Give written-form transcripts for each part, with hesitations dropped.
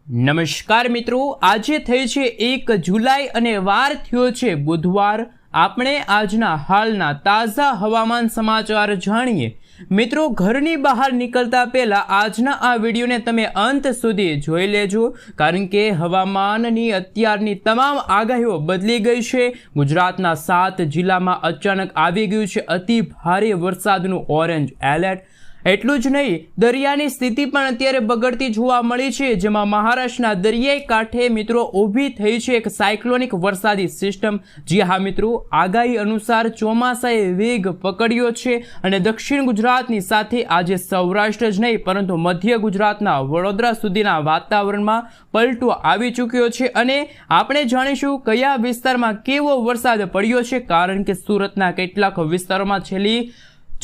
નમસ્કાર મિત્રો, આજે થઈ છે 1 જુલાઈ અને વાર થયો છે બુધવાર। આપણે આજના હાલના તાજા હવામાન સમાચાર જાણીએ। મિત્રો, ઘરની બહાર નીકળતા પહેલા આજના આ વિડીયોને તમે અંત સુધી જોઈ લેજો, કારણ કે હવામાનની અત્યારની તમામ આગાહીઓ બદલી ગઈ છે। ગુજરાતના 7 જિલ્લામાં અચાનક આવી ગયું છે અતિ ભારે વરસાદનું ઓરેન્જ એલર્ટ। એટલું જ નહીં, દરિયાની સ્થિતિ પણ અત્યારે બગડતી જોવા મળી છે, જેમાં મહારાષ્ટ્રના દરિયાઈ કાંઠે મિત્રો ઊભી થઈ છે એક સાયક્લોનિક વરસાદી સિસ્ટમ। જી હા મિત્રો, આગાહી અનુસાર ચોમાસાએ વેગ પકડ્યો છે અને દક્ષિણ ગુજરાતની સાથે આજે સૌરાષ્ટ્ર જ નહીં પરંતુ મધ્ય ગુજરાતના વડોદરા સુધીના વાતાવરણમાં પલટો આવી ચૂક્યો છે। અને આપણે જાણીશું કયા વિસ્તારમાં કેવો વરસાદ પડ્યો છે, કારણ કે સુરતના કેટલાક વિસ્તારોમાં છેલ્લી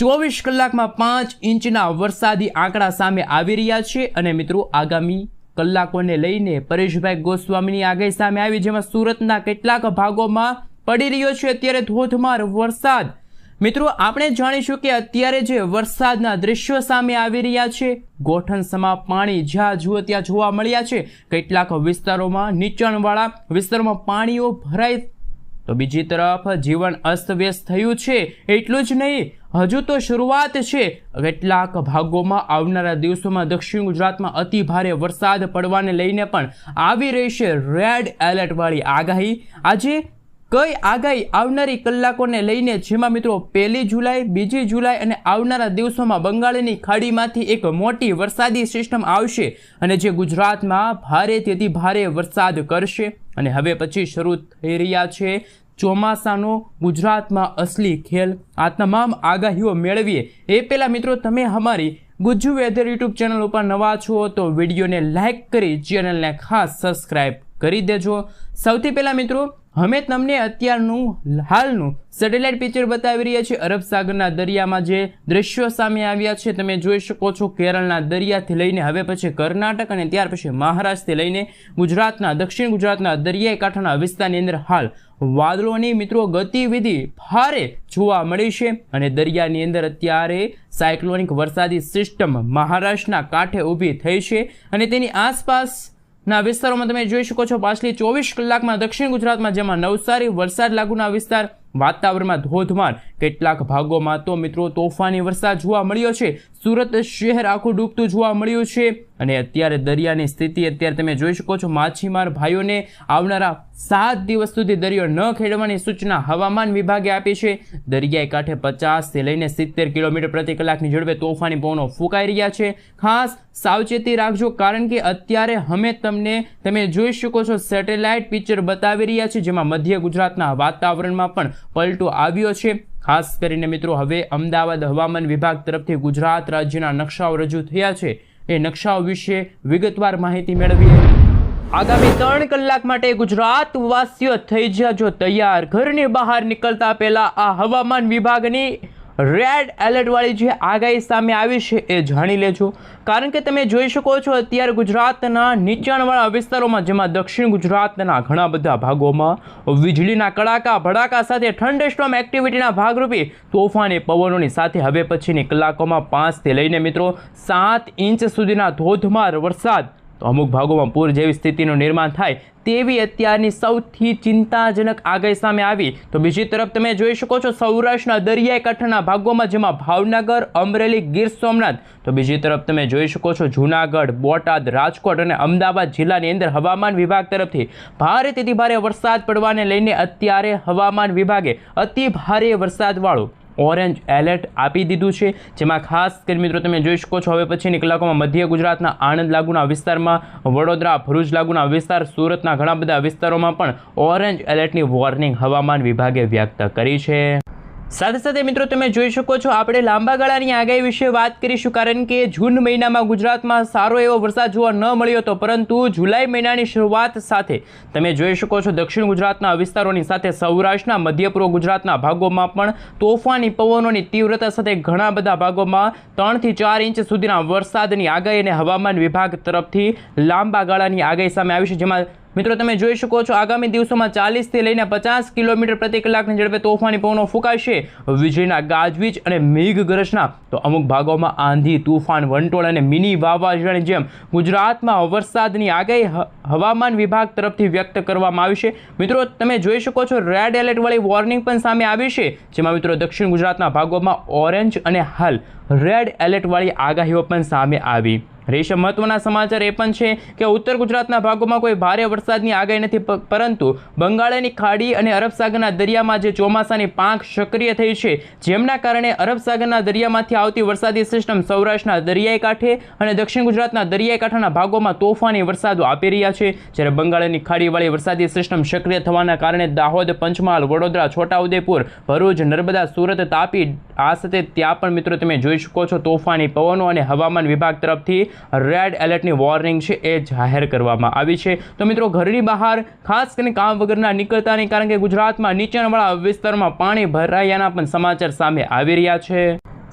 24 કલાકમાં 5 ઇંચના વરસાદી આંકડા સામે આવી રહ્યા છે। અને મિત્રો, આગામી કલાકોને લઈને પરેશભાઈ ગોસ્વામીની આગાહી સામે આવી, જેમાં સુરતના કેટલાક ભાગોમાં પડી રહ્યો છે અત્યારે ધોધમાર વરસાદ। મિત્રો, આપણે જાણીશું કે અત્યારે જે વરસાદના દ્રશ્યો સામે આવી રહ્યા છે, ગોઠણસમા પાણી જ્યાં જુઓ ત્યાં જોવા મળ્યા છે। કેટલાક વિસ્તારોમાં નીચાણવાળા વિસ્તારોમાં પાણીઓ ભરાય તો બીજી તરફ જીવન અસ્તવ્યસ્ત થયું છે। એટલું જ નહીં, હજુ તો શરૂઆત છે। કેટલાક ભાગોમાં આવનારા દિવસોમાં દક્ષિણ ગુજરાતમાં અતિ ભારે વરસાદ પડવાને લઈને પણ આવી રહી છે રેડ એલર્ટ વાળી આગાહી। આજે કઈ આગાહી આવનારી કલાકોને લઈને, જેમાં મિત્રો 1 જુલાઈ 2 જુલાઈ અને આવનારા દિવસોમાં બંગાળની ખાડીમાંથી એક મોટી વરસાદી સિસ્ટમ આવશે અને જે ગુજરાતમાં ભારેથી અતિ ભારે વરસાદ કરશે। અને હવે પછી શરૂ થઈ રહ્યા છે ચોમાસાનો ગુજરાતમાં અસલી ખેલ। આ તમામ આગાહીઓ મેળવીએ એ પહેલા મિત્રો, તમે અમારી ગુજ્જુ વેધર યુટ્યુબ ચેનલ ઉપર નવા છો તો વિડીયોને લાઇક કરી ચેનલને ખાસ સબસ્ક્રાઇબ કરી દેજો। સૌથી પહેલા મિત્રો, અમે તમને અત્યારનું હાલનું સેટેલાઇટ પિક્ચર બતાવી રહ્યા છીએ। અરબ સાગરના દરિયામાં જે દ્રશ્યો સામે આવ્યા છે તમે જોઈ શકો છો। કેરળના દરિયાથી લઈને હવે પછી કર્ણાટક અને ત્યાર પછી મહારાષ્ટ્રથી લઈને ગુજરાતના દક્ષિણ ગુજરાતના દરિયાઈ કાંઠાના વિસ્તારની અંદર હાલ વાદળોની મિત્રો ગતિવિધિ ભારે જોવા મળી છે અને દરિયાની અંદર અત્યારે સાયક્લોનિક વરસાદી સિસ્ટમ મહારાષ્ટ્રના કાંઠે ઊભી થઈ છે અને તેની આસપાસ ના વિસ્તારોમાં તમે જોઈ શકો છો પાછલી 24 કલાકમાં દક્ષિણ ગુજરાતમાં, જેમાં નવસારી વરસાદ લાગુના વિસ્તાર વાતાવરણમાં ધોધમાર, કેટલાક ભાગોમાં તો મિત્રો તોફાની વરસાદ જોવા મળ્યો છે। સુરત શહેર આખું ડૂબતું જોવા મળ્યું છે અને અત્યારે દરિયાની સ્થિતિ અત્યારે તમે જોઈ શકો છો। માછીમાર ભાઈઓને આવનારા 7 દિવસ સુધી દરિયો ન ખેડવાની સૂચના હવામાન વિભાગે આપી છે। દરિયાઈ કાંઠે 50 થી લઈને 70 કિલોમીટર પ્રતિ કલાકની ઝડપે તોફાની પવનો ફૂંકાઈ રહ્યા છે। ખાસ સાવચેતી રાખજો, કારણ કે અત્યારે અમે તમે જોઈ શકો છો સેટેલાઇટ પિક્ચર બતાવી રહ્યા છે, જેમાં મધ્ય ગુજરાતના વાતાવરણમાં પણ પલટો આવ્યો છે। ખાસ કરીને મિત્રો, હવે અમદાવાદ હવામાન વિભાગ તરફથી ગુજરાત રાજ્યના નકશાઓ રજૂ થયા છે। એ નકશાઓ વિશે વિગતવાર માહિતી મેળવીએ। આગામી 3 કલાક માટે ગુજરાત વાસીઓ થઈ જાજો તૈયાર। ઘરની બહાર નીકળતા પહેલા આ હવામાન વિભાગની રેડ એલર્ટ વાળી જે આગાહી સામે આવી છે એ જાણી લેજો, કારણ કે તમે જોઈ શકો છો અત્યારે ગુજરાતના નીચાણવાળા વિસ્તારોમાં, જેમાં દક્ષિણ ગુજરાતના ઘણા બધા ભાગોમાં વીજળીના કડાકા ભડાકા સાથે થંડરસ્ટોર્મ એક્ટિવિટીના ભાગરૂપે તોફાની પવનોની સાથે હવે પછીની કલાકોમાં 5 થી લઈને મિત્રો 7 ઇંચ સુધીના ધોધમાર વરસાદ, તો અમુક ભાગોમાં પૂર જેવી સ્થિતિનું નિર્માણ થાય તેવી અત્યારની સૌથી ચિંતાજનક આગાહી સામે આવી। તો બીજી તરફ તમે જોઈ શકો છો સૌરાષ્ટ્રના દરિયાઈ કાંઠાના ભાગોમાં, જેમાં ભાવનગર, અમરેલી, ગીર સોમનાથ, તો બીજી તરફ તમે જોઈ શકો છો જૂનાગઢ, બોટાદ, રાજકોટ અને અમદાવાદ જિલ્લાની અંદર હવામાન વિભાગ તરફથી ભારેથી ભારે વરસાદ પડવાને લઈને અત્યારે હવામાન વિભાગે અતિ ભારે વરસાદવાળું ઓરેન્જ એલર્ટ આપી દીધું છે, જેમાં ખાસ કરી મિત્રો તમે જોઈ શકો છો હવે પછીની કલાકોમાં મધ્ય ગુજરાતના આણંદ લાગુના વિસ્તારમાં, વડોદરા, ભરૂચ લાગુના વિસ્તાર, સુરતના ઘણા બધા વિસ્તારોમાં પણ ઓરેન્જ એલર્ટની વોર્નિંગ હવામાન વિભાગે વ્યક્ત કરી છે। સાથે સાથે મિત્રો તમે જોઈ શકો છો આપણે લાંબા ગાળાની આગાહી વિશે વાત કરીશું, કારણ કે જૂન મહિનામાં ગુજરાતમાં સારો એવો વરસાદ જોવા ન મળ્યો હતો, પરંતુ જુલાઈ મહિનાની શરૂઆત સાથે તમે જોઈ શકો છો દક્ષિણ ગુજરાતના વિસ્તારોની સાથે સૌરાષ્ટ્રના, મધ્ય પૂર્વ ગુજરાતના ભાગોમાં પણ તોફાની પવનોની તીવ્રતા સાથે ઘણા બધા ભાગોમાં 3 થી 4 ઇંચ સુધીના વરસાદની આગાહી અને હવામાન વિભાગ તરફથી લાંબા ગાળાની આગાહી સામે આવી છે, જેમાં મિત્રો તમે જોઈ શકો છો આગામી દિવસોમાં 40 થી લઈને 50 કિલોમીટર પ્રતિ કલાકની ઝડપે તોફાની પવનો ફૂંકાશે. વીજળીના ગાજવીજ અને મેઘગર્જના તો અમુક ભાગોમાં આંધી, તૂફાન, વંટોળ અને મિની વાવાઝોડાની જેમ ગુજરાતમાં વરસાદની આગાહી હવામાન વિભાગ તરફથી વ્યક્ત કરવામાં આવી છે. મિત્રો તમે જોઈ શકો છો રેડ એલર્ટ વાળી વોર્નિંગ પણ સામે આવી છે, જેમાં મિત્રો દક્ષિણ ગુજરાતના ભાગોમાં ઓરેન્જ અને હાલ રેડ એલર્ટ વાળી આગાહીઓ પણ સામે આવી રહેશે. મહત્વના સમાચાર એ પણ છે કે ઉત્તર ગુજરાતના ભાગોમાં કોઈ ભારે વરસાદની આગાહી નથી, પરંતુ બંગાળની ખાડી અને અરબ સાગરના દરિયામાં જે ચોમાસાની પાંખ સક્રિય થઈ છે, જેમના કારણે અરબ સાગરના દરિયામાંથી આવતી વરસાદી સિસ્ટમ સૌરાષ્ટ્રના દરિયાઈ કાંઠે અને દક્ષિણ ગુજરાતના દરિયાઈ કાંઠાના ભાગોમાં તોફાની વરસાદો આપી રહ્યા છે. જ્યારે બંગાળની ખાડીવાળી વરસાદી સિસ્ટમ સક્રિય થવાના કારણે દાહોદ, પંચમહાલ, વડોદરા, છોટાઉદેપુર, ભરૂચ, નર્મદા, સુરત, તાપી આ સાથે ત્યાં પણ મિત્રો તમે જોઈ શકો છો તોફાની પવનો અને હવામાન વિભાગ તરફથી રેડ એલર્ટની વોર્નિંગ છે એ જાહેર કરવામાં આવી છે. તો મિત્રો ઘરની બહાર ખાસ કરીને કામ વગરના નીકળતા નહીં, કારણ કે ગુજરાતમાં નીચાણવાળા વિસ્તારમાં પાણી ભરાયાના પણ સમાચાર સામે આવી રહ્યા છે.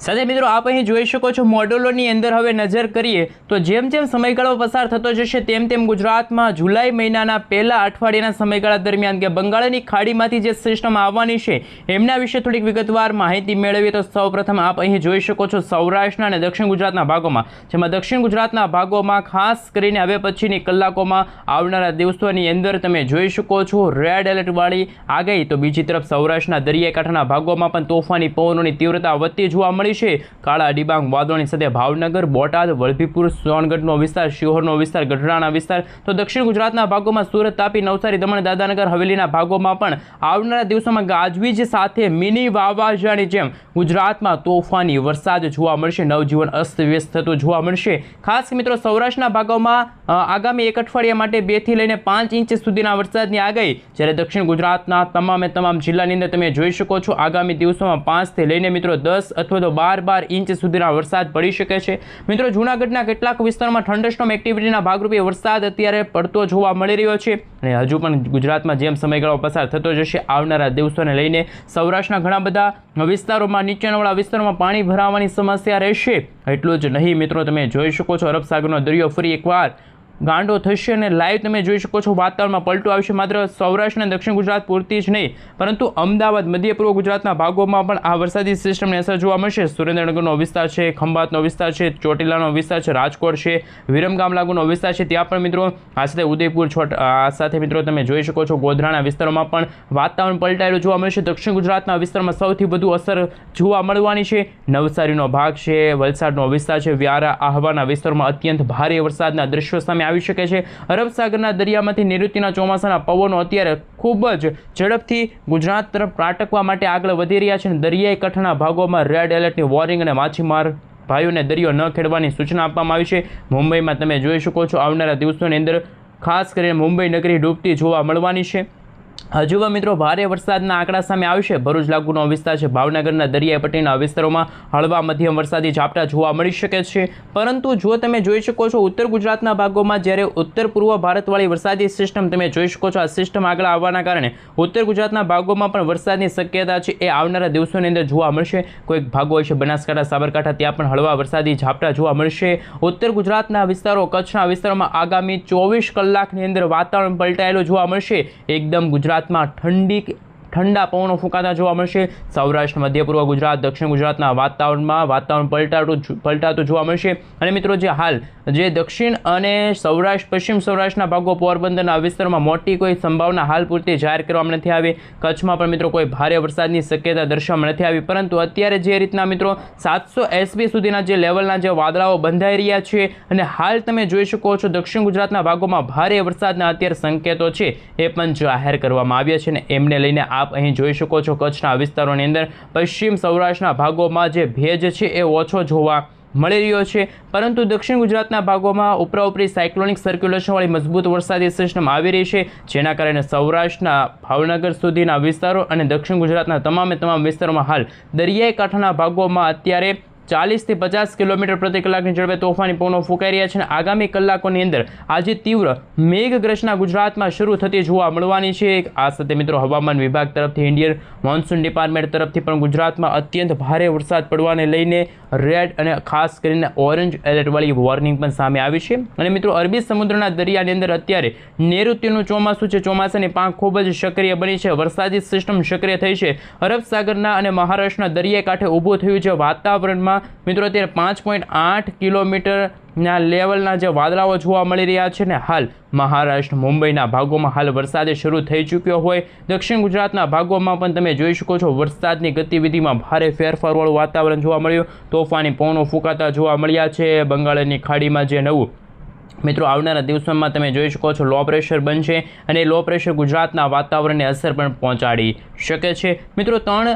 સાથે મિત્રો આપ અહીં જોઈ શકો છો મોડેલોની અંદર હવે નજર કરીએ તો જેમ જેમ સમયગાળો પસાર થતો જશે તેમ તેમ ગુજરાતમાં જુલાઈ મહિનાના પહેલા અઠવાડિયાના સમયગાળા દરમિયાન કે બંગાળની ખાડીમાંથી જે સિસ્ટમ આવવાની છે એમના વિશે થોડીક વિગતવાર માહિતી મેળવીએ તો સૌપ્રથમ આપ અહીં જોઈ શકો છો સૌરાષ્ટ્રના અને દક્ષિણ ગુજરાતના ભાગોમાં, જેમાં દક્ષિણ ગુજરાતના ભાગોમાં ખાસ કરીને હવે પછીની કલાકોમાં આવનારા દિવસોની અંદર તમે જોઈ શકો છો રેડ એલર્ટવાળી આગાહી. તો બીજી તરફ સૌરાષ્ટ્રના દરિયાકાંઠાના ભાગોમાં પણ તોફાની પવનોની તીવ્રતા વધતી જોવા મળી છે. કાળા ડિબાંગ વાદળોની સાથે ભાવનગર, બોટાદ, વલભીપુર, સોનગઢનો વિસ્તાર, શિહોરનો વિસ્તાર, ગઢડાના વિસ્તાર, તો દક્ષિણ ગુજરાતના ભાગોમાં સુરત, તાપી, નવસારી, દમણ, દાદરાનગર હવેલીના ભાગોમાં પણ આવનારા દિવસોમાં ગાજવીજ સાથે મિની વાવાઝોડાની જેમ ગુજરાતમાં તોફાની વરસાદ જોવા મળશે. નવજીવન અસ્તવ્યસ્ત થતું જોવા મળશે. ખાસ મિત્રો સૌરાષ્ટ્રના ભાગોમાં આગામી એક અઠવાડિયા માટે 2 થી લઈને 5 ઇંચ સુધીના વરસાદની આગાહી, જ્યારે દક્ષિણ ગુજરાતના તમામ જિલ્લાની અંદર તમે જોઈ શકો છો આગામી દિવસોમાં 5 થી લઈને મિત્રો 10 અથવા તો 12 ઇંચ સુધીના વરસાદ પડી શકે છે. મિત્રો જૂનાગઢના કેટલાક વિસ્તારોમાં થંડરસ્ટોર્મ એક્ટિવિટીના ભાગરૂપે વરસાદ અત્યારે પડતો જોવા મળી રહ્યો છે અને હજુ પણ ગુજરાતમાં જેમ સમયગાળો પસાર થતો જશે આવનારા દિવસોને લઈને સૌરાષ્ટ્રના ઘણા બધા વિસ્તારોમાં નીચાણવાળા વિસ્તારોમાં પાણી ભરાવાની સમસ્યા રહેશે. એટલું જ નહીં મિત્રો તમે જોઈ શકો છો અરબ સાગરનો દરિયો ફરી એકવાર ગાંડો થશે અને લાઈવ તમે જોઈ શકો છો વાતાવરણમાં પલટો આવશે. માત્ર સૌરાષ્ટ્ર અને દક્ષિણ ગુજરાત પૂરતી જ નહીં, પરંતુ અમદાવાદ, મધ્ય પૂર્વ ગુજરાતના ભાગોમાં પણ આ વરસાદી સિસ્ટમની અસર જોવા મળશે. સુરેન્દ્રનગરનો વિસ્તાર છે, ખંભાતનો વિસ્તાર છે, ચોટીલાનો વિસ્તાર છે, રાજકોટ છે, વિરમગામ લાગુનો વિસ્તાર છે, ત્યાં પણ મિત્રો આ સાથે ઉદયપુર આ સાથે મિત્રો તમે જોઈ શકો છો ગોધરાના વિસ્તારોમાં પણ વાતાવરણ પલટાયેલું જોવા મળશે. દક્ષિણ ગુજરાતના વિસ્તારમાં સૌથી વધુ અસર જોવા મળવાની છે. નવસારીનો ભાગ છે, વલસાડનો વિસ્તાર છે, વ્યારા, આહવાના વિસ્તારમાં અત્યંત ભારે વરસાદના દ્રશ્યો સામે આવી શકે છે. અરબ સાગરના દરિયામાંથી નૈઋત્યના ચોમાસાના પવનો અત્યારે ખૂબ જ ઝડપથી ગુજરાત તરફ ત્રાટકવા માટે આગળ વધી રહ્યા છે. દરિયાઈ કાંઠાના ભાગોમાં રેડ એલર્ટની વોર્નિંગ અને માછીમાર ભાઈઓને દરિયો ન ખેડવાની સૂચના આપવામાં આવી છે. મુંબઈમાં તમે જોઈ શકો છો આવનારા દિવસોની અંદર ખાસ કરીને મુંબઈ નગરી ડૂબતી જોવા મળવાની છે. હજુ મિત્રો ભારે વરસાદના આંકડા સામે આવશે. ભરૂચ લાગુનો વિસ્તાર છે, ભાવનગરના દરિયાઈ પટ્ટીના વિસ્તારોમાં હળવા મધ્યમ વરસાદી ઝાપટા જોવા મળી શકે છે. પરંતુ જો તમે જોઈ શકો છો ઉત્તર ગુજરાતના ભાગોમાં, જ્યારે ઉત્તર પૂર્વ ભારતવાળી વરસાદી સિસ્ટમ તમે જોઈ શકો છો આ સિસ્ટમ આગળ આવવાના કારણે ઉત્તર ગુજરાતના ભાગોમાં પણ વરસાદની શક્યતા છે એ આવનારા દિવસોની અંદર જોવા મળશે. કોઈક ભાગો છે બનાસકાંઠા, સાબરકાંઠા, ત્યાં પણ હળવા વરસાદી ઝાપટા જોવા મળશે. ઉત્તર ગુજરાતના વિસ્તારો, કચ્છના વિસ્તારોમાં આગામી 24 કલાકની અંદર વાતાવરણ પલટાયેલું જોવા મળશે. એકદમ ગુજરાતમાં ઠંડા પવનો ફૂંકાતા જોવા મળશે. સૌરાષ્ટ્ર, મધ્ય પૂર્વ ગુજરાત, દક્ષિણ ગુજરાતના વાતાવરણ પલટાતું જોવા મળશે. અને મિત્રો જે દક્ષિણ અને સૌરાષ્ટ્ર, પશ્ચિમ સૌરાષ્ટ્રના ભાગો, પોરબંદરના વિસ્તારોમાં મોટી કોઈ સંભાવના હાલ પૂરતી જાહેર કરવામાં નથી આવી. કચ્છમાં પણ મિત્રો કોઈ ભારે વરસાદની શક્યતા દર્શાવવામાં નથી આવી. પરંતુ અત્યારે જે રીતના મિત્રો 700 SB સુધીના જે લેવલના જે વાદળાઓ બંધાઈ રહ્યા છે અને હાલ તમે જોઈ શકો છો દક્ષિણ ગુજરાતના ભાગોમાં ભારે વરસાદના અત્યારે સંકેતો છે એ પણ જાહેર કરવામાં આવ્યા છે. અને એમને લઈને આપ અહીં જોઈ શકો છો કચ્છના વિસ્તારોની અંદર પશ્ચિમ સૌરાષ્ટ્રના ભાગોમાં જે ભેજ છે એ ઓછો જોવા મળી રહ્યો છે. પરંતુ દક્ષિણ ગુજરાતના ભાગોમાં ઉપરાઉપરી સાયક્લોનિક સર્ક્યુલેશનવાળી મજબૂત વરસાદી સિસ્ટમ આવી રહી છે, જેના કારણે સૌરાષ્ટ્રના ભાવનગર સુધીના વિસ્તારો અને દક્ષિણ ગુજરાતના તમામ વિસ્તારોમાં હાલ દરિયાઈ કાંઠાના ભાગોમાં અત્યારે 40 થી 50 કિલોમીટર પ્રતિ કલાકની ઝડપે તોફાની પવનો ફૂંકાઈ રહ્યા છે અને આગામી કલાકોની અંદર આજે તીવ્ર મેઘગર્જના ગુજરાતમાં શરૂ થતી જોવા મળવાની છે। આ સાથે મિત્રો હવામાન વિભાગ તરફથી ઇન્ડિયન મોન્સૂન ડિપાર્ટમેન્ટ તરફથી પણ ગુજરાતમાં અત્યંત ભારે વરસાદ પડવાને લઈને રેડ અને ખાસ કરીને ઓરેન્જ એલર્ટવાળી વોર્નિંગ પણ સામે આવી છે। અને મિત્રો અરબી સમુદ્રના દરિયાની અંદર અત્યારે નૈઋત્યનું ચોમાસું છે, ચોમાસાની પાંખ ખૂબ જ સક્રિય બની છે, વરસાદી સિસ્ટમ સક્રિય થઈ છે, અરબ સાગરના અને મહારાષ્ટ્રના દરિયાઈ કાંઠે ઊભું થયું છે। વાતાવરણમાં મિત્રો અત્યારે 5.8 કિલોમીટરના લેવલના જે વાદળાઓ જોવા મળી રહ્યા છે ને હાલ મહારાષ્ટ્ર મુંબઈના ભાગોમાં હાલ વરસાદ શરૂ થઈ ચૂક્યો હોય, દક્ષિણ ગુજરાતના ભાગોમાં પણ તમે જોઈ શકો છો વરસાદની ગતિવિધિમાં ભારે ફેરફારવાળું વાતાવરણ જોવા મળ્યું, તોફાની પવનો ફૂંકાતા જોવા મળ્યા છે। બંગાળની ખાડીમાં જે નવું મિત્રો આવનારા દિવસોમાં તમે જોઈ શકો છો લો પ્રેશર બનશે અને લો પ્રેશર ગુજરાતના વાતાવરણને અસર પણ પહોંચાડી શકે છે। મિત્રો 3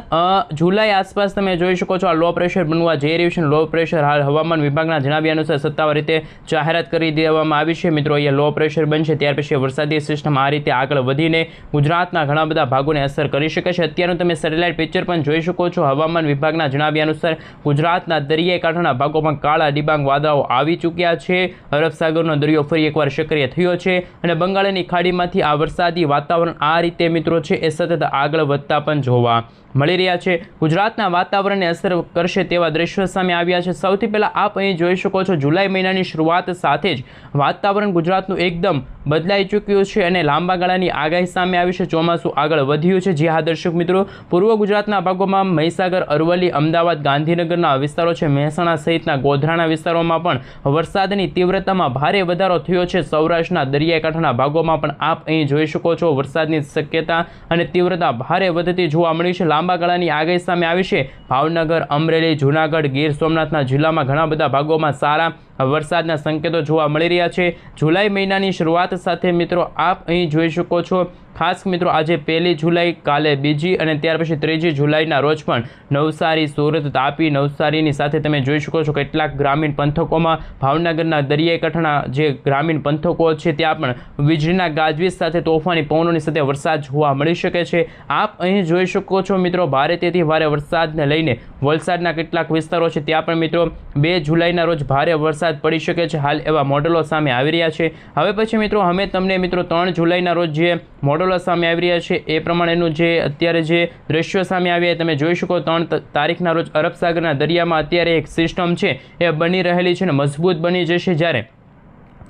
જુલાઈ આસપાસ તમે જોઈ શકો છો આ લો પ્રેશર બનવા જઈ રહ્યું છે। લો પ્રેશર હાલ હવામાન વિભાગના જણાવ્યા અનુસાર સત્તાવાર રીતે જાહેરાત કરી દેવામાં આવી છે। મિત્રો અહીંયા લો પ્રેશર બનશે ત્યાર પછી વરસાદી સિસ્ટમ આ રીતે આગળ વધીને ગુજરાતના ઘણા બધા ભાગોને અસર કરી શકે છે। અત્યારનું તમે સેટેલાઇટ પિક્ચર પણ જોઈ શકો છો। હવામાન વિભાગના જણાવ્યા અનુસાર ગુજરાતના દરિયાઈ કાંઠાના ભાગોમાં કાળા ડિબાંગ વાદળાઓ આવી ચૂક્યા છે, અરબ સાગરનો દરિયો ફરી એકવાર સક્રિય થયો છે અને બંગાળની ખાડીમાંથી આ વરસાદી વાતાવરણ આ રીતે મિત્રો છે એ સતત આગળ વધતા પણ જોવા મળી રહ્યા છે। ગુજરાતના વાતાવરણને અસર કરશે તેવા દ્રશ્યો સામે આવ્યા છે। સૌથી પહેલાં આપ અહીં જોઈ શકો છો જુલાઈ મહિનાની શરૂઆત સાથે જ વાતાવરણ ગુજરાતનું એકદમ બદલાઈ ચૂક્યું છે અને લાંબા ગાળાની આગાહી સામે આવી છે, ચોમાસું આગળ વધ્યું છે। જી હા દર્શક મિત્રો, પૂર્વ ગુજરાતના ભાગોમાં મહીસાગર, અરવલ્લી, અમદાવાદ, ગાંધીનગરના વિસ્તારો છે, મહેસાણા સહિતના ગોધરાના વિસ્તારોમાં પણ વરસાદની તીવ્રતામાં ભારે વધારો થયો છે। સૌરાષ્ટ્રના દરિયાઈ કાંઠાના ભાગોમાં પણ આપ અહીં જોઈ શકો છો વરસાદની શક્યતા અને તીવ્રતા ભારે વધતી જોવા મળી છે। લાંબા ગાળાની આગાહી સામે આવી છે। ભાવનગર, અમરેલી, જૂનાગઢ, ગીર સોમનાથના જિલ્લામાં ઘણા બધા ભાગોમાં સારા વરસાદના સંકેતો જોવા મળી રહ્યા છે। જુલાઈ મહિનાની શરૂઆત સાથે મિત્રો આપ અહીં જોઈ શકો છો ખાસ મિત્રો આજે 1 જુલાઈ, કાલે 2 અને ત્યાર પછી 3 જુલાઈના રોજ પણ નવસારી, સુરત, તાપી, નવસારીની સાથે તમે જોઈ શકો છો કેટલાક ગ્રામીણ પંથકોમાં ભાવનગરના દરિયાઈ કાંઠાના જે ગ્રામીણ પંથકો છે ત્યાં પણ વીજળીના ગાજવીજ સાથે તોફાની પવનોની સાથે વરસાદ જોવા મળી શકે છે। આપ અહીં જોઈ શકો છો મિત્રો ભારેથી ભારે વરસાદને લઈને વલસાડના કેટલાક વિસ્તારો છે ત્યાં પણ મિત્રો 2 જુલાઈના રોજ ભારે વરસાદ પડી શકે છે, હાલ એવા મોડેલો સામે આવી રહ્યા છે। હવે પછી મિત્રો અમે તમને મિત્રો 3 જુલાઈના રોજ જે મોડેલો સામે આવી રહ્યા છે એ પ્રમાણેનું જે અત્યારે જે દ્રશ્યો સામે આવ્યા તમે જોઈ શકો 3 તારીખના રોજ અરબ સાગરના દરિયામાં અત્યારે એક સિસ્ટમ છે એ બની રહેલી છે અને મજબૂત બની જશે, જ્યારે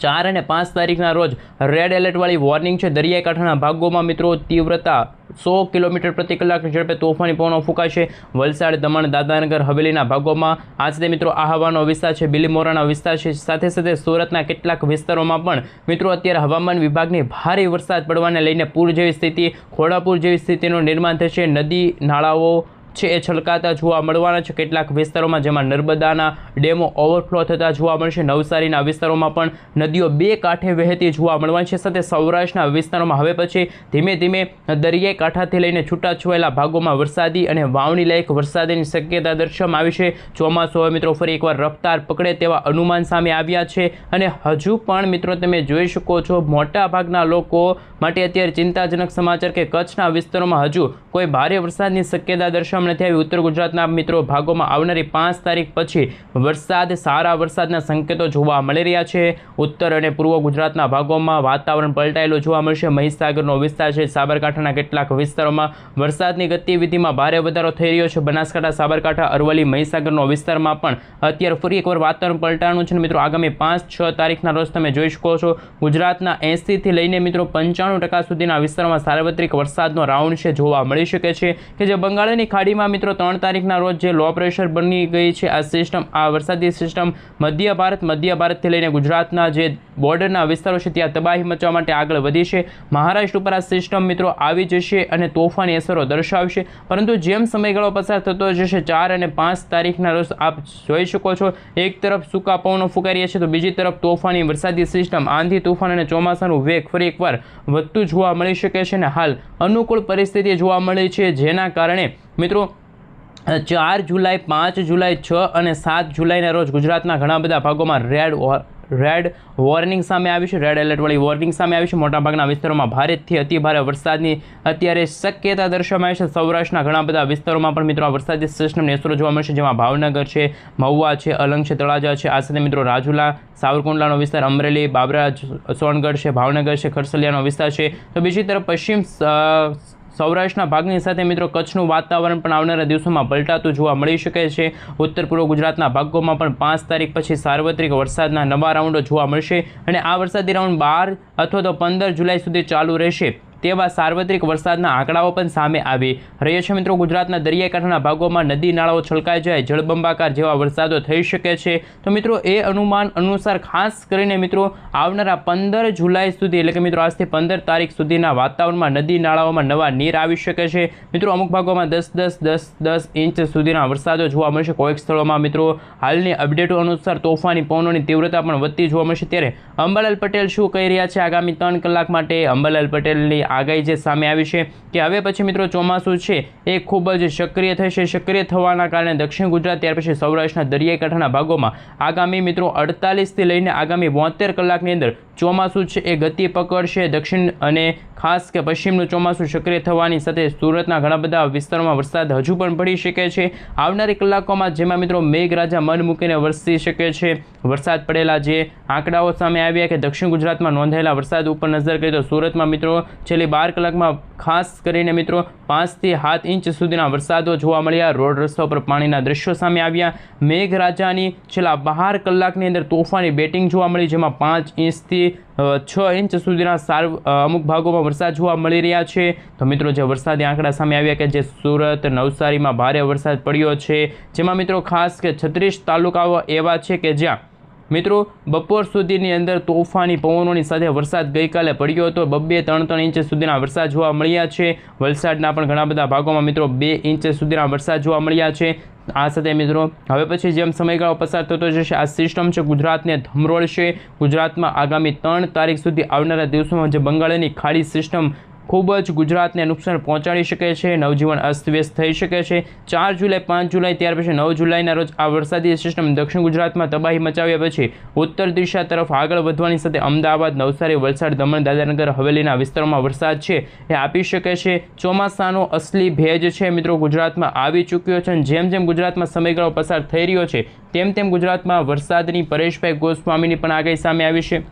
4 અને 5 તારીખના રોજ રેડ એલર્ટવાળી વોર્નિંગ છે। દરિયાઈ કાંઠાના ભાગોમાં મિત્રો તીવ્રતા 100 કિલોમીટર પ્રતિ કલાકની ઝડપે તોફાની પવનો ફૂંકાશે। વલસાડ, દમણ, દાદરાનગર હવેલીના ભાગોમાં આ સાથે મિત્રો આહવાનો વિસ્તાર છે, બિલીમોરાનો વિસ્તાર છે, સાથે સાથે સુરતના કેટલાક વિસ્તારોમાં પણ મિત્રો અત્યારે હવામાન વિભાગની ભારે વરસાદ પડવાને લઈને પૂર જેવી સ્થિતિ, ખોડાપૂર જેવી સ્થિતિનું નિર્માણ થશે। નદી નાળાઓ છે એ છલકાતા જોવા મળવાના છે કેટલાક વિસ્તારોમાં, જેમાં નર્મદાના ડેમો ઓવરફ્લો થતા જોવા મળશે। નવસારીના વિસ્તારોમાં પણ નદીઓ 2 કાંઠે વહેતી જોવા મળવાની છે। સાથે સૌરાષ્ટ્રના વિસ્તારોમાં હવે પછી ધીમે ધીમે દરિયાઈ કાંઠાથી લઈને છૂટાછવાયેલા ભાગોમાં વરસાદી અને વાવણી લાયક વરસાદની શક્યતા દર્શાવવામાં આવી છે। ચોમાસું હવે મિત્રો ફરી એકવાર રફતાર પકડે તેવા અનુમાન સામે આવ્યા છે અને હજુ પણ મિત્રો તમે જોઈ શકો છો મોટા ભાગના લોકો માટે અત્યારે ચિંતાજનક સમાચાર કે કચ્છના વિસ્તારોમાં હજુ કોઈ ભારે વરસાદની શક્યતા દર્શાવવામાં નથી આવી। ઉત્તર ગુજરાતના મિત્રો ભાગોમાં આવનારી 5 તારીખ પછી સારા વરસાદના સંકેતો જોવા મળી રહ્યા છે। ઉત્તર અને પૂર્વ ગુજરાતના ભાગોમાં વાતાવરણ પલટાયેલું જોવા મળશે। મહીસાગરનો વિસ્તાર છે, સાબરકાંઠાના કેટલાક વિસ્તારોમાં વરસાદની ગતિવિધિમાં ભારે વધારો થઈ રહ્યો છે। બનાસકાંઠા, સાબરકાંઠા, અરવલ્લી, મહીસાગરનો વિસ્તારમાં પણ અત્યારે ફરી એકવાર વાતાવરણ પલટાનું છે। મિત્રો આગામી 5-6 તારીખના રોજ તમે જોઈ શકો છો ગુજરાતના 80 થી લઈને મિત્રો 95% સુધીના વિસ્તારોમાં સાર્વત્રિક વરસાદનો રાઉન્ડ છે જોવા મળી શકે છે કે જે બંગાળની ખાડીમાં મિત્રો 3 તારીખના રોજ જે લો પ્રેશર બની ગઈ છે આ સિસ્ટમ, આ વરસાદી સિસ્ટમ મધ્ય ભારતથી લઈને ગુજરાતના જે બોર્ડરના વિસ્તારો છે ત્યાં તબાહી મચવા માટે આગળ વધી છે। મહારાષ્ટ્ર ઉપર આ સિસ્ટમ મિત્રો આવી જશે અને તોફાની અસરો દર્શાવશે, પરંતુ જેમ સમયગાળો પસાર થતો જશે 4 અને 5 તારીખના રોજ આપ જોઈ શકો છો એક તરફ સૂકા પવનો ફૂંકાઈ રહ્યા છે તો બીજી તરફ તોફાની વરસાદી સિસ્ટમ, આંધી તૂફાન અને ચોમાસાનું વેગ ફરી એકવાર વધતું જોવા મળી શકે છે અને હાલ અનુકૂળ પરિસ્થિતિ જોવા મળી છે, જેના કારણે મિત્રો 4 જુલાઈ, 5 જુલાઈ, 6 અને 7 જુલાઈના રોજ ગુજરાતના ઘણા બધા ભાગોમાં રેડ રેડ વોર્નિંગ સામે આવી છે, રેડ એલર્ટવાળી વોર્નિંગ સામે આવી છે. મોટાભાગના વિસ્તારોમાં ભારેથી અતિભારે વરસાદની અત્યારે શક્યતા દર્શાવાઈ છે. સૌરાષ્ટ્રના ઘણા બધા વિસ્તારોમાં પણ મિત્રો આ વરસાદી સિસ્ટમની અસરો જોવા મળશે, જેમાં ભાવનગર છે, મહુવા છે, અલંગ છે, તળાજા છે, આ સાથે મિત્રો રાજુલા, સાવરકુંડલાનો વિસ્તાર, અમરેલી, બાબરા, સોનગઢ છે, ભાવનગર છે, ખરસલિયાનો વિસ્તાર છે. તો બીજી તરફ પશ્ચિમ સૌરાષ્ટ્રના ભાગની સાથે મિત્રો કચ્છનું વાતાવરણ પણ આવનારા દિવસોમાં પલટાતું જોવા મળી શકે છે. ઉત્તર પૂર્વ ગુજરાતના ભાગોમાં પણ 5 તારીખ પછી સાર્વત્રિક વરસાદના નવા રાઉન્ડો જોવા મળશે અને આ વરસાદી રાઉન્ડ 12 અથવા તો 15 જુલાઈ સુધી ચાલુ રહેશે તેવા સાર્વત્રિક વરસાદના આંકડાઓ પણ સામે આવી રહ્યા છે. મિત્રો ગુજરાતના દરિયાકાંઠાના ભાગોમાં નદી નાળાઓ છલકાઈ જાય, જળબંબાકાર જેવા વરસાદો થઈ શકે છે. તો મિત્રો એ અનુમાન અનુસાર ખાસ કરીને મિત્રો આવનારા 15 જુલાઈ સુધી એટલે કે મિત્રો આજથી 15 તારીખ સુધીના વાતાવરણમાં નદી નાળાઓમાં નવા નીર આવી શકે છે. મિત્રો અમુક ભાગોમાં 10 ઇંચ સુધીના વરસાદો જોવા મળશે. કોઈક સ્થળોમાં મિત્રો હાલની અપડેટો અનુસાર તોફાની પવનોની તીવ્રતા પણ વધતી જોવા મળશે. ત્યારે અંબાલાલ પટેલ શું કહી રહ્યા છે આગામી 3 કલાક માટે? અંબાલાલ પટેલની આગાહી જે સામે આવી છે કે હવે પછી મિત્રો ચોમાસું છે એ ખૂબ જ સક્રિય થશે. સક્રિય થવાના કારણે દક્ષિણ ગુજરાત ત્યાર પછી સૌરાષ્ટ્રના દરિયાઈ કાંઠાના ભાગોમાં આગામી મિત્રો 48થી લઈને આગામી 72 કલાકની અંદર ચોમાસું છે એ ગતિ પકડશે. દક્ષિણ અને ખાસ કે પશ્ચિમનું ચોમાસું સક્રિય થવાની સાથે સુરતના ઘણા બધા વિસ્તારોમાં વરસાદ હજુ પણ પડી શકે છે આવનારી કલાકોમાં, જેમાં મિત્રો મેઘરાજા મન મૂકીને વરસી શકે છે. વરસાદ પડેલા જે આંકડાઓ સામે આવ્યા કે દક્ષિણ ગુજરાતમાં નોંધાયેલા વરસાદ ઉપર નજર કરીએ તો સુરતમાં મિત્રો છેલ્લી 12 કલાકમાં ખાસ કરીને મિત્રો 5 થી 7 ઇંચ સુધીના વરસાદો જોવા મળ્યા. રોડ રસ્તા પર પાણીના દ્રશ્યો સામે આવ્યા. મેઘરાજાની છેલ્લા 12 કલાકની અંદર તોફાની બેટિંગ જોવા મળી, જેમાં 5 ઇંચથી 6 ઇંચ સુધીના અમુક ભાગોમાં વરસાદ જોવા મળી રહ્યા છે. તો મિત્રો જે વરસાદી આંકડા સામે આવ્યા કે જે સુરત, નવસારીમાં ભારે વરસાદ પડ્યો છે, જેમાં મિત્રો ખાસ કે 36 તાલુકાઓ એવા છે કે જ્યાં મિત્રો બપોર સુધીની અંદર તોફાની પવનોની સાથે વરસાદ ગઈકાલે પડ્યો હતો. 2-3 ઇંચ સુધીના વરસાદ જોવા મળ્યા છે. વલસાડના પણ ઘણા બધા ભાગોમાં મિત્રો 2 ઇંચ સુધીના વરસાદ જોવા મળ્યા છે. આ સાથે મિત્રો હવે પછી જેમ સમયગાળો પસાર થતો જશે આ સિસ્ટમ છે ગુજરાતને ધમરોળશે. ગુજરાતમાં આગામી 3 તારીખ સુધી આવનારા દિવસોમાં જે બંગાળની ખાડી સિસ્ટમ ખૂબ જ ગુજરાતને નુકસાન પહોંચાડી શકે છે. નવજીવન અસ્તવ્યસ્ત થઈ શકે છે. 4 જુલાઈ, 5 જુલાઈ ત્યાર પછી 9 જુલાઈના રોજ આ વરસાદી સિસ્ટમ દક્ષિણ ગુજરાતમાં તબાહી મચાવ્યા પછી ઉત્તર દિશા તરફ આગળ વધવાની સાથે અમદાવાદ, નવસારી, વલસાડ, દમણ, દાદરાનગર હવેલીના વિસ્તારોમાં વરસાદ છે એ આપી શકે છે. ચોમાસાનો અસલી ભેજ છે મિત્રો ગુજરાતમાં આવી ચૂક્યો છે. જેમ જેમ ગુજરાતમાં સમયગાળો પસાર થઈ રહ્યો છે તેમ તેમ ગુજરાતમાં વરસાદની પરેશભાઈ ગોસ્વામીની પણ આગાહી સામે આવી છે.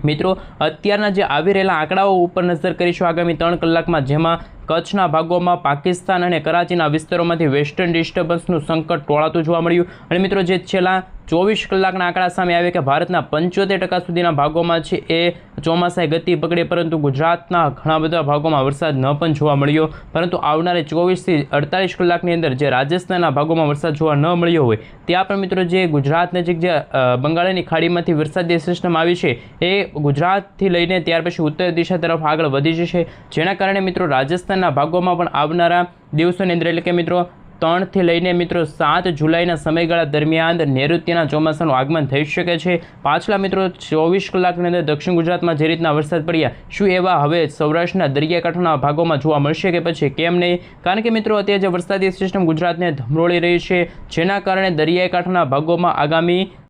મિત્રો અત્યારના જે આવી રહેલા આંકડાઓ ઉપર નજર કરીશું આગામી 3 કલાકમાં, જેમાં કચ્છના ભાગોમાં પાકિસ્તાન અને કરાચીના વિસ્તારોમાંથી વેસ્ટર્ન ડિસ્ટર્બન્સનું સંકટ ટોળાતું જોવા મળ્યું. અને મિત્રો જે છેલ્લા 24 કલાકના આંકડા સામે આવ્યા કે ભારતના 75% સુધીના ભાગોમાં છે એ ચોમાસાએ ગતિ પકડી, પરંતુ ગુજરાતના ઘણા બધા ભાગોમાં વરસાદ ન પણ જોવા મળ્યો. પરંતુ આવનારે 24થી 48 કલાકની અંદર જે રાજસ્થાનના ભાગોમાં વરસાદ જોવા ન મળ્યો હોય ત્યાં પણ મિત્રો જે ગુજરાત નજીક જે બંગાળની ખાડીમાંથી વરસાદી સિસ્ટમ આવી છે એ ગુજરાતથી લઈને ત્યાર પછી ઉત્તર દિશા તરફ આગળ વધી જશે, જેના કારણે મિત્રો રાજસ્થાનના ભાગોમાં પણ આવનારા દિવસોની અંદર એટલે કે મિત્રો 3 થી લઈને મિત્રો 7 જુલાઈના સમયગાળા દરમિયાન નૈઋત્યના ચોમાસાનું આગમન થઈ શકે છે. પાછલા મિત્રો 24 કલાકની અંદર દક્ષિણ ગુજરાતમાં જે રીતના વરસાદ પડ્યા, શું એવા હવે સૌરાષ્ટ્રના દરિયાકાંઠાના ભાગોમાં જોવા મળશે કે પછી કેમ નહીં? કારણ કે મિત્રો અત્યારે જે વરસાદી સિસ્ટમ ગુજરાતને ધમરોળી રહી છે, જેના કારણે દરિયાકાંઠાના ભાગોમાં આગામી